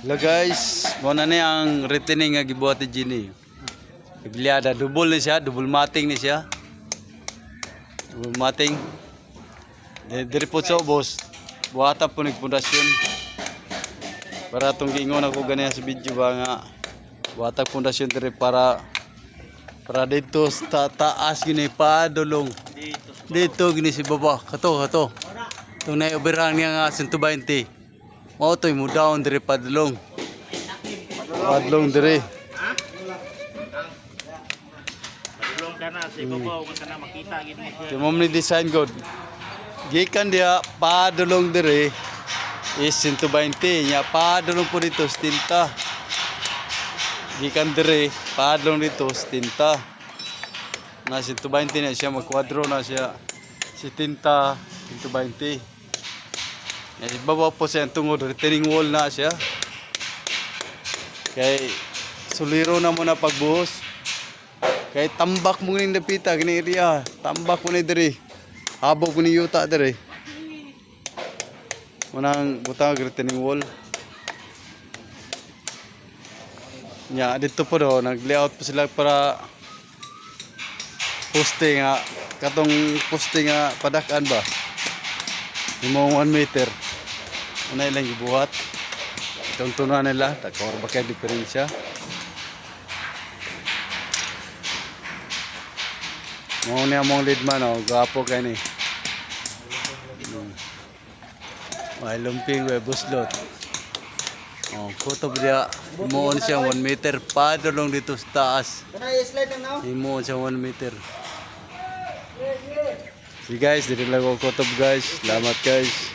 Hello guys, muna ni ang retaining nga gibuhat ni Ginny. Ibliada, double ni siya, double mating ni siya. Double mating. Diri po sa ubos, buhatan po nagpundasyon. Para itong giingon ako ganyan sa video ba nga, buhatan pundasyon diri para dito sa taas gini pa dulong. Dito gini si baba, kato. Itong naioberahan niya nga 120. Mao to'y mo down diri padlong. Padlong diri. Padlong kana si babaw ka na makita gid mo siya. Kimo ni design god. Gikan dia padulong diri is 120 nya padulong po dito 70. Gikan diri padulong dito 70. Na 120 na siya magkwadro na siya 70 120. Ibabaw po siya ang tungod, retaining wall na siya. Kay suliro na mo na pagbuhos. Kay tambak mo ni napita, gini area. Tambak mo ni diri. Habog mo ni yuta diri. Munang butang retaining wall. Nya, dito po do, nag-layout po sila para poste nga. Katong poste nga padakan ba? Yung 1 meter. Una ilang ibuhat. Itong tunuan nila. Takor ba kayo diferensya. Mga niya mong lead man. Oh. Gapo kayo ni. May lumping. May buslot. Oh, kutob dia. Himuon siya 1 meter. Padulong dito sa taas. Himuon siya 1 meter. See guys, dito lang ako kutob guys. Salamat guys.